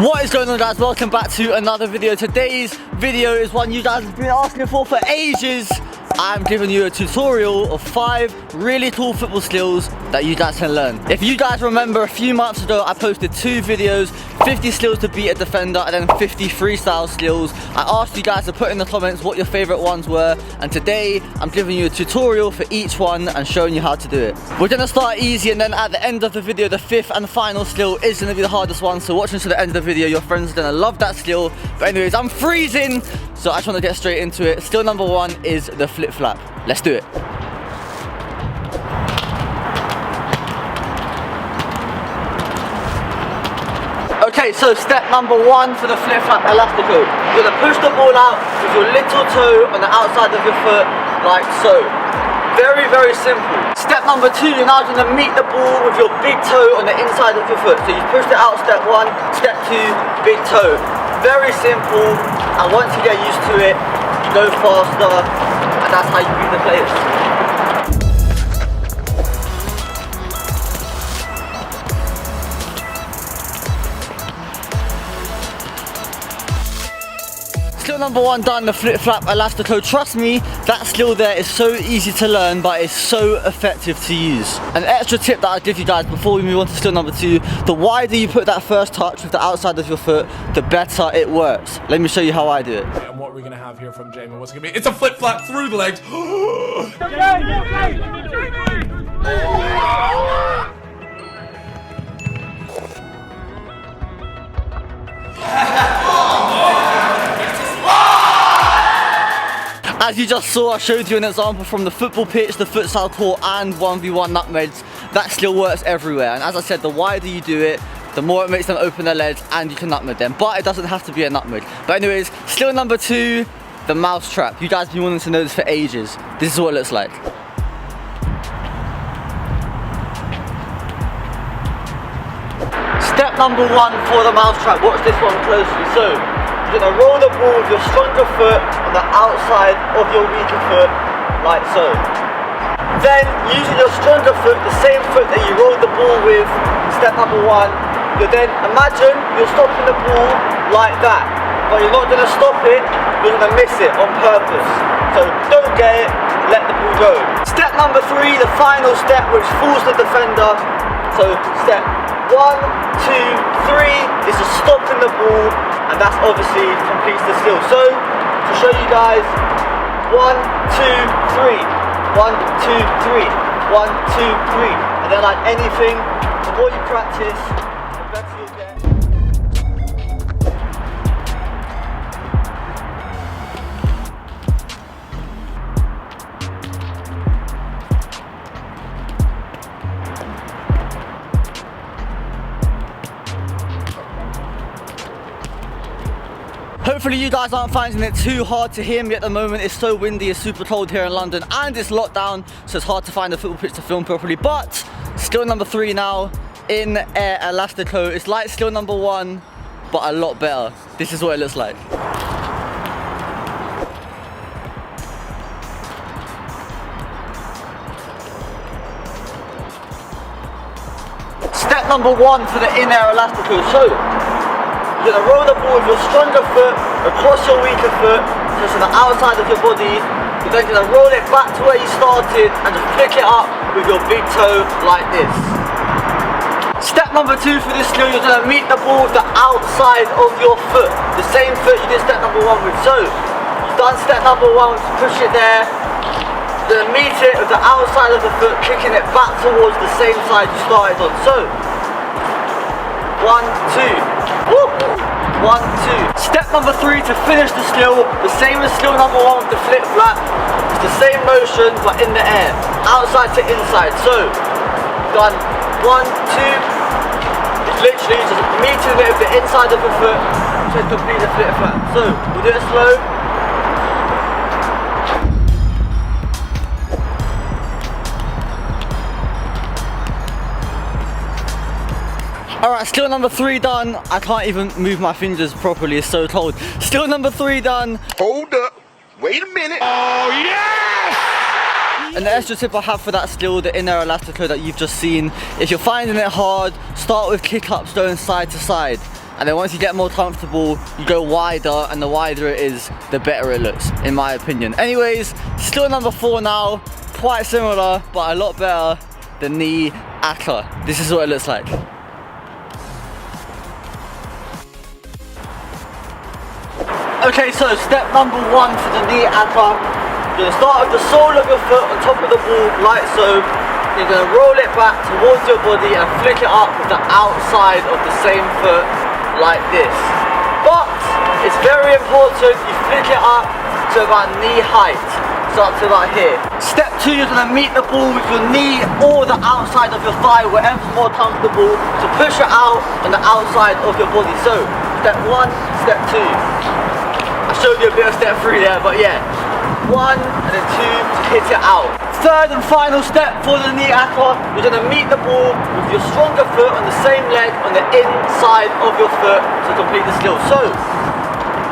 What is going on, guys? Welcome back to another video. Today's video is one you guys have been asking for ages. I'm giving you a tutorial of 5 really cool football skills that you guys can learn. If you guys remember, a few months ago I posted 2 videos, 50 skills to beat a defender and then 50 freestyle skills. I asked you guys to put in the comments what your favorite ones were, and today I'm giving you a tutorial for each one and showing you how to do it. We're gonna start easy, and then at the end of the video, the 5th and final skill is gonna be the hardest one. So watching to the end of the video, your friends are gonna love that skill. But anyways, I'm freezing, so I just want to get straight into it. Skill number 1 is the flip flap. Let's do it. Okay, so step number 1 for the flip flap Elastico. You're gonna push the ball out with your little toe on the outside of your foot, like so. Very, very simple. Step number 2, you're now gonna meet the ball with your big toe on the inside of your foot. So you pushed it out, step 1, step 2, big toe. Very simple, and once you get used to it, you go faster, and that's how you beat the players. Skill number 1 done, the flip flap Elastico. Trust me, that skill there is so easy to learn, but it's so effective to use. An extra tip that I'll give you guys before we move on to skill number 2, the wider you put that first touch with the outside of your foot, the better it works. Let me show you how I do it. And what we're gonna have here from Jamie, what's it gonna be? It's a flip flap through the legs. As you just saw, I showed you an example from the football pitch, the futsal court, and 1v1 nutmegs. That skill works everywhere, and as I said, the wider you do it, the more it makes them open their legs and you can nutmeg them. But it doesn't have to be a nutmeg. But anyways, skill number 2, the mousetrap. You guys have been wanting to know this for ages. This is what it looks like. Step number 1 for the mousetrap. Watch this one closely. So, you're gonna roll the ball with your stronger foot on the outside of your weaker foot, like so. Then, using your stronger foot, the same foot that you rolled the ball with, step number 1, you then imagine you're stopping the ball like that. But you're not gonna stop it, you're gonna miss it on purpose. So don't get it, let the ball go. Step number 3, the final step, which fools the defender. So step 1, 2, 3 is just stopping the ball, and that's obviously completes the skill. So to show you guys, 1, 2, 3, 1, 2, 3, 1, 2, 3, and then like anything, the more you practice, the better you'll get. Hopefully you guys aren't finding it too hard to hear me at the moment. It's so windy, it's super cold here in London, and it's lockdown, so it's hard to find a football pitch to film properly. But skill number 3 now, in air Elastico. It's like skill number 1, but a lot better. This is what it looks like. Step number 1 for the in air Elastico. So, you're gonna roll the ball with your stronger foot across your weaker foot, just on the outside of your body. You're then gonna roll it back to where you started and just flick it up with your big toe like this. Step number 2 for this skill, you're gonna meet the ball with the outside of your foot. The same foot you did step number 1 with. So, you've done step number 1, push it there. You're gonna meet it with the outside of the foot, kicking it back towards the same side you started on. So, 1, 2. Woo! 1, 2. Step number 3 to finish the skill, the same as skill number 1 with the flip flap. It's the same motion but in the air, outside to inside. So, done 1, 2. It's literally just meeting it with the inside of the foot to complete the flip flap. So, we'll do it slow. Alright, skill number 3 done. I can't even move my fingers properly, it's so cold. Skill number 3 done. Hold up. Wait a minute. Oh, yes! And the extra tip I have for that skill, the inner Elastico that you've just seen, if you're finding it hard, start with kick-ups going side to side. and then once you get more comfortable, you go wider, and the wider it is, the better it looks, in my opinion. Anyways, skill number 4 now, quite similar, but a lot better than the Akka. This is what it looks like. Okay, so step number 1 for the knee Akka. You're gonna start with the sole of your foot on top of the ball, like so. You're gonna roll it back towards your body and flick it up with the outside of the same foot, like this. But it's very important you flick it up to about knee height, so up to about here. Step 2, you're gonna meet the ball with your knee or the outside of your thigh, wherever's more comfortable, to push it out on the outside of your body. So, step 1, step 2. I showed you a bit of step 3 there, but yeah. 1 and then 2 to hit it out. Third and final step for the knee Akka, you're going to meet the ball with your stronger foot on the same leg on the inside of your foot to complete the skill. So,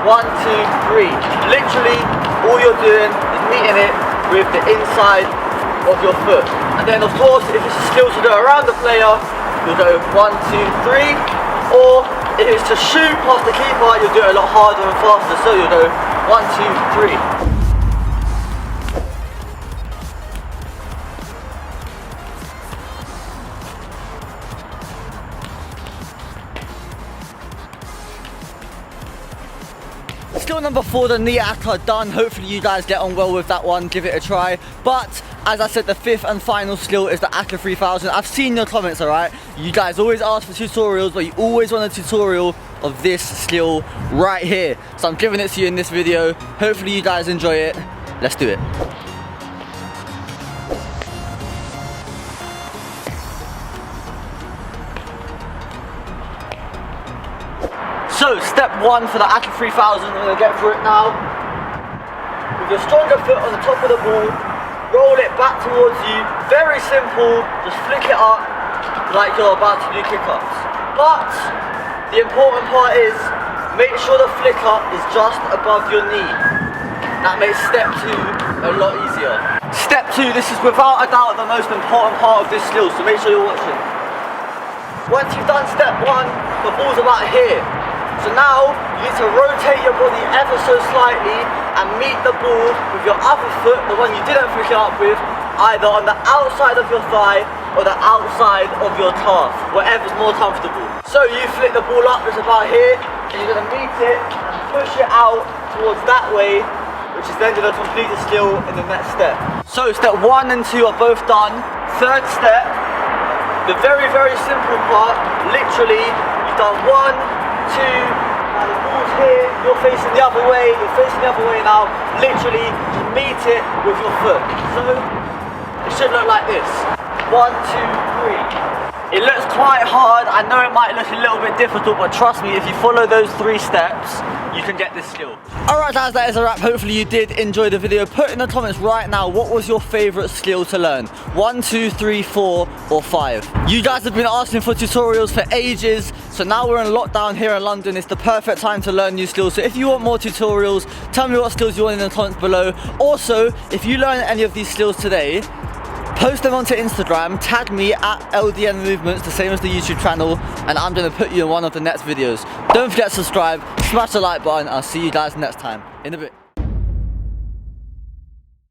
1, 2, 3. Literally, all you're doing is meeting it with the inside of your foot. And then of course, if it's a skill to do around the player, you'll go 1, 2, 3. Or if it's to shoot past the keeper, you'll do it a lot harder and faster. So you'll go 1, 2, 3. Skill number 4, the knee Akka, done. Hopefully you guys get on well with that one, give it a try. But as I said, the 5th and final skill is the Akka 3000. I've seen your comments, alright? You guys always ask for tutorials, but you always want a tutorial of this skill right here. So I'm giving it to you in this video. Hopefully you guys enjoy it. Let's do it. So, step 1 for the Akka 3000, I'm going to get through it now. With your stronger foot on the top of the ball, roll it back towards you. Very simple, just flick it up like you're about to do kick-ups. But, the important part is, make sure the flick up is just above your knee. That makes step 2 a lot easier. Step 2, this is without a doubt the most important part of this skill, so make sure you're watching. Once you've done step 1, the ball's about here. So now, you need to rotate your body ever so slightly and meet the ball with your other foot, the one you didn't flick it up with, either on the outside of your thigh or the outside of your calf, whatever's more comfortable. So you flick the ball up, it's about here, and you're going to meet it and push it out towards that way, which is then going to complete the skill in the next step. So step 1 and 2 are both done. Third step, the very, very simple part, literally, you've done 1, 2, now the ball's here, you're facing the other way, now, literally just meet it with your foot. So, it should look like this. 1, 2, 3. It looks quite hard, I know it might look a little bit difficult, but trust me, if you follow those 3 steps, you can get this skill. Alright guys, that is a wrap. Hopefully you did enjoy the video. Put in the comments right now, what was your favourite skill to learn? 1, 2, 3, 4 or 5? You guys have been asking for tutorials for ages, so now we're in lockdown here in London. It's the perfect time to learn new skills. So if you want more tutorials, tell me what skills you want in the comments below. Also, if you learn any of these skills today, post them onto Instagram, tag me at LDN Movements, the same as the YouTube channel, and I'm going to put you in one of the next videos. Don't forget to subscribe, smash the like button, I'll see you guys next time. In a bit.